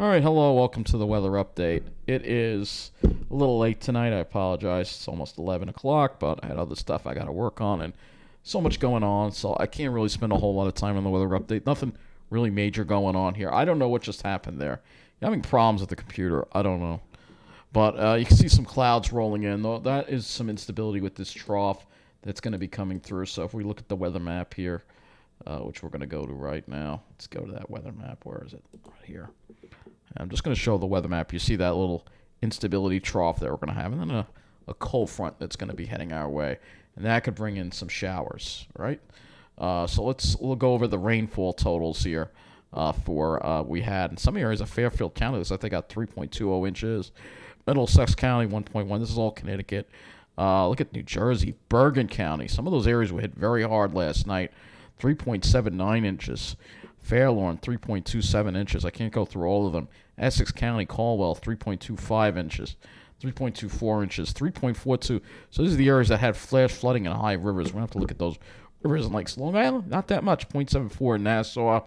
All right, hello, welcome to the weather update. It is a little late tonight. I apologize. It's almost 11 o'clock, but I had other stuff I got to work on and so much going on, so I can't really spend a whole lot of time on the weather update. Nothing really major going on here. I don't know what just happened there. You're having problems with the computer. I don't know. But you can see some clouds rolling in. Though that is some instability with this trough that's going to be coming through. So if we look at the weather map here, which we're going to go to right now. Let's go to that weather map. Where is it? Right here. I'm just going to show the weather map. You see that little instability trough that we're going to have, and then a cold front that's going to be heading our way, and that could bring in some showers, right? So we'll go over the rainfall totals here for we had in some areas of Fairfield County. This I think got 3.20 inches. Middlesex County 1.1. This is all Connecticut. Look at New Jersey, Bergen County. Some of those areas were hit very hard last night. 3.79 inches. Fairlawn, 3.27 inches. I can't go through all of them. Essex County, Caldwell, 3.25 inches. 3.24 inches. 3.42. So these are the areas that had flash flooding and high rivers. We're going to have to look at those rivers in like Long Island. Not that much. 0.74 in Nassau.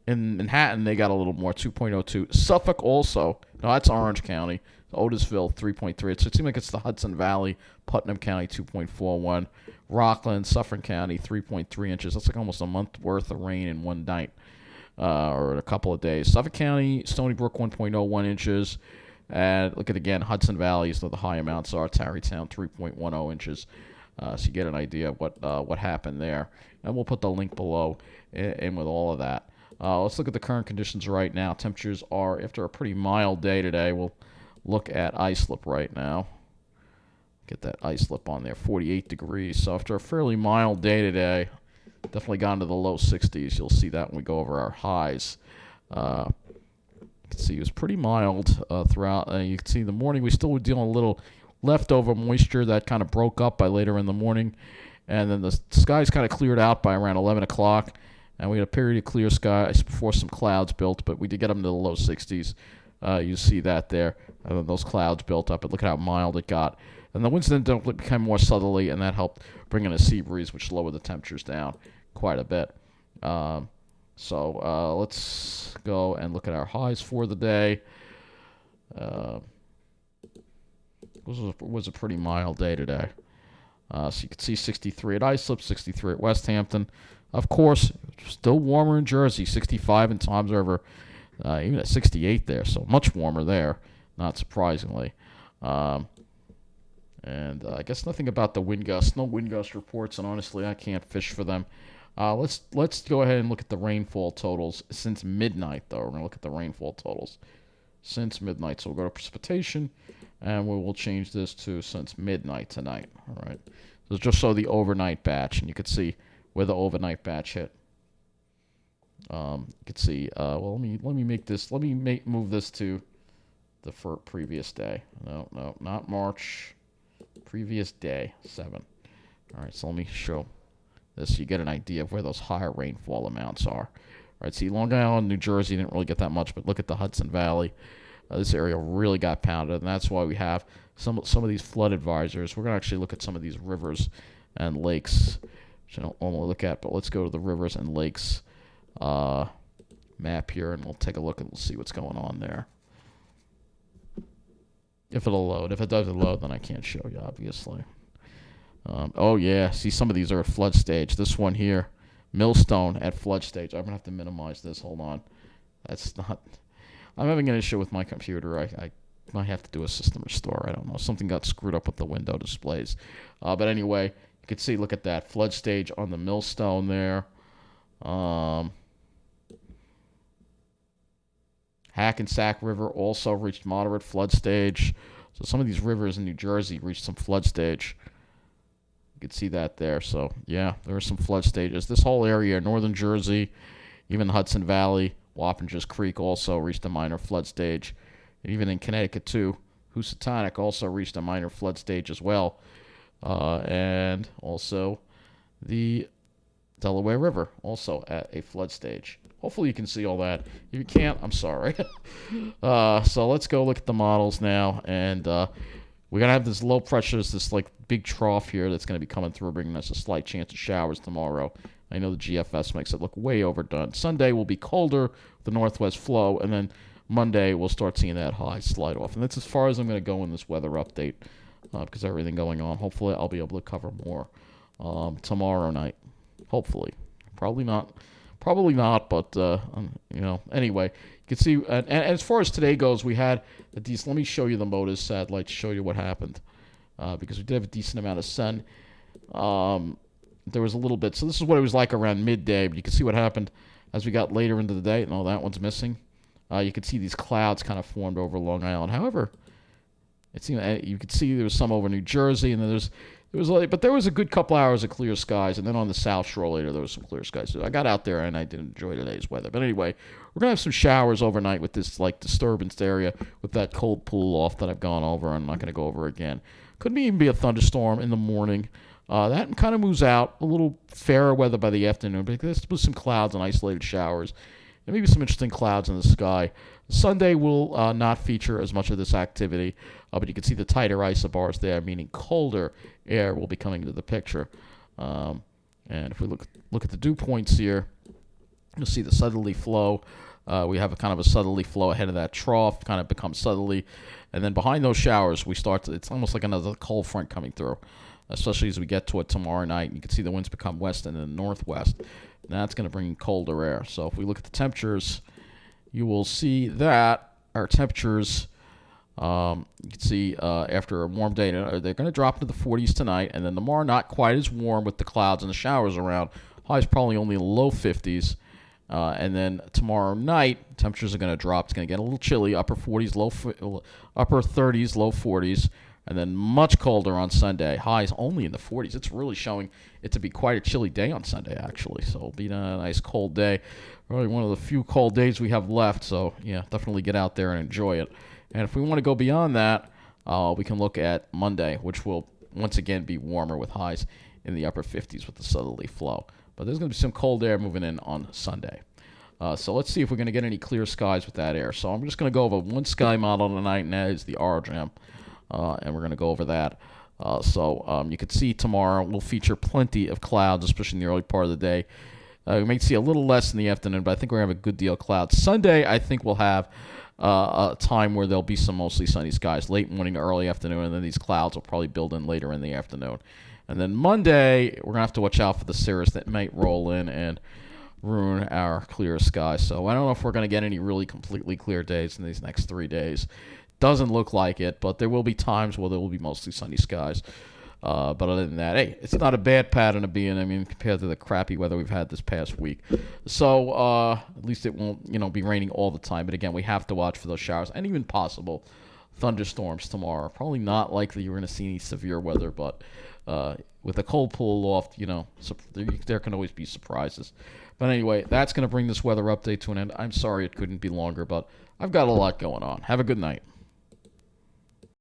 In Manhattan, they got a little more, 2.02. Suffolk also. No, that's Orange County. Otisville, 3.3. So it seems like it's the Hudson Valley. Putnam County, 2.41. Rockland, Suffolk County, 3.3 inches. That's like almost a month worth of rain in one night or a couple of days. Suffolk County, Stony Brook, 1.01 inches. And look at again, Hudson Valley is where the high amounts are. Tarrytown, 3.10 inches. So you get an idea of what happened there. And we'll put the link below in with all of that. Let's look at the current conditions right now. Temperatures are, after a pretty mild day today, we'll look at islip right now. Get that islip on there, 48 degrees. So after a fairly mild day today, definitely gone to the low 60s. You'll see that when we go over our highs. You can see it was pretty mild throughout. You can see the morning we still were dealing with a little leftover moisture that kind of broke up by later in the morning. And then the skies kind of cleared out by around 11 o'clock. And we had a period of clear skies before some clouds built, but we did get them to the low 60s. You see that there. And then those clouds built up, and look at how mild it got. And the winds then became more southerly, and that helped bring in a sea breeze, which lowered the temperatures down quite a bit. So let's go and look at our highs for the day. It was a pretty mild day today. So you can see 63 at Islip, 63 at West Hampton. Of course, still warmer in Jersey, 65 in Toms River, even at 68 there, so much warmer there, not surprisingly. And I guess nothing about the wind gusts. No wind gust reports, and honestly, I can't fish for them. Let's go ahead and look at the rainfall totals since midnight, though. We're going to look at the rainfall totals since midnight. So we'll go to precipitation, and we will change this to since midnight tonight. All right. So just so the overnight batch, and you can see where the overnight batch hit. You can see. Well, let me make this. Let me move this to the previous day. No, not March. Previous day, 7. All right, so let me show this so you get an idea of where those higher rainfall amounts are. All right, see, Long Island, New Jersey didn't really get that much, but look at the Hudson Valley. This area really got pounded, and that's why we have some of these flood advisors. We're going to actually look at some of these rivers and lakes, which I don't normally look at, but let's go to the rivers and lakes map here, and we'll take a look and we'll see what's going on there. If it'll load. If it doesn't load, then I can't show you, obviously. Oh, yeah. See, some of these are at flood stage. This one here, Millstone at flood stage. I'm going to have to minimize this. Hold on. That's not... I'm having an issue with my computer. I might have to do a system restore. I don't know. Something got screwed up with the window displays. But anyway, you can see, look at that. Flood stage on the Millstone there. Hackensack River also reached moderate flood stage. So some of these rivers in New Jersey reached some flood stage. You can see that there. So, yeah, there are some flood stages. This whole area, northern Jersey, even the Hudson Valley, Wappingers Creek also reached a minor flood stage. And even in Connecticut, too, Housatonic also reached a minor flood stage as well. And also the Delaware River also at a flood stage. Hopefully you can see all that. If you can't, I'm sorry. So let's go look at the models now. And we're going to have this low pressure, this like big trough here that's going to be coming through, bringing us a slight chance of showers tomorrow. I know the GFS makes it look way overdone. Sunday will be colder, the northwest flow, and then Monday, we'll start seeing that high slide off. And that's as far as I'm going to go in this weather update because everything going on. Hopefully, I'll be able to cover more tomorrow night. Hopefully. Probably not. Probably not, but, anyway. You can see, and as far as today goes, we had a decent, let me show you the MODIS satellite to show you what happened. Because we did have a decent amount of sun. There was a little bit, so this is what it was like around midday. But you can see what happened as we got later into the day. No, that one's missing. You could see these clouds kind of formed over Long Island. However, it seemed you could see there was some over New Jersey, and then but there was a good couple hours of clear skies, and then on the South Shore later there was some clear skies. So I got out there and I did enjoy today's weather. But anyway, we're gonna have some showers overnight with this disturbance area with that cold pool off that I've gone over. I'm not gonna go over again. Could even be a thunderstorm in the morning. That kind of moves out. A little fairer weather by the afternoon, but there's some clouds and isolated showers. And maybe some interesting clouds in the sky. Sunday will not feature as much of this activity, but you can see the tighter isobars there, meaning colder air will be coming into the picture. And if we look at the dew points here, you'll see the southerly flow. We have a kind of a southerly flow ahead of that trough, kind of becomes southerly. And then behind those showers, it's almost like another cold front coming through, especially as we get to it tomorrow night. You can see the winds become west and then northwest. And that's going to bring colder air. So if we look at the temperatures, you will see that our temperatures, you can see after a warm day, they're going to drop into the 40s tonight. And then tomorrow, not quite as warm with the clouds and the showers around. Highs probably only in the low 50s. And then tomorrow night, temperatures are going to drop. It's going to get a little chilly, upper 30s, low 40s. And then much colder on Sunday. Highs only in the 40s. It's really showing it to be quite a chilly day on Sunday, actually. So it'll be a nice cold day. Probably one of the few cold days we have left. So, yeah, definitely get out there and enjoy it. And if we want to go beyond that, we can look at Monday, which will once again be warmer with highs in the upper 50s with the southerly flow. But there's going to be some cold air moving in on Sunday. So let's see if we're going to get any clear skies with that air. So I'm just going to go over one sky model tonight, and that is the RGM. And we're going to go over that. So you can see tomorrow will feature plenty of clouds, especially in the early part of the day. We may see a little less in the afternoon, but I think we're going to have a good deal of clouds. Sunday, I think we'll have a time where there'll be some mostly sunny skies, late morning to early afternoon, and then these clouds will probably build in later in the afternoon. And then Monday, we're going to have to watch out for the cirrus that might roll in and ruin our clear skies. So I don't know if we're going to get any really completely clear days in these next 3 days. Doesn't look like it, but there will be times where there will be mostly sunny skies. But other than that, hey, it's not a bad pattern to be in. I mean, compared to the crappy weather we've had this past week. So at least it won't, be raining all the time. But again, we have to watch for those showers and even possible thunderstorms tomorrow. Probably not likely you're going to see any severe weather, but with a cold pool loft, there can always be surprises. But anyway, that's going to bring this weather update to an end. I'm sorry it couldn't be longer, but I've got a lot going on. Have a good night.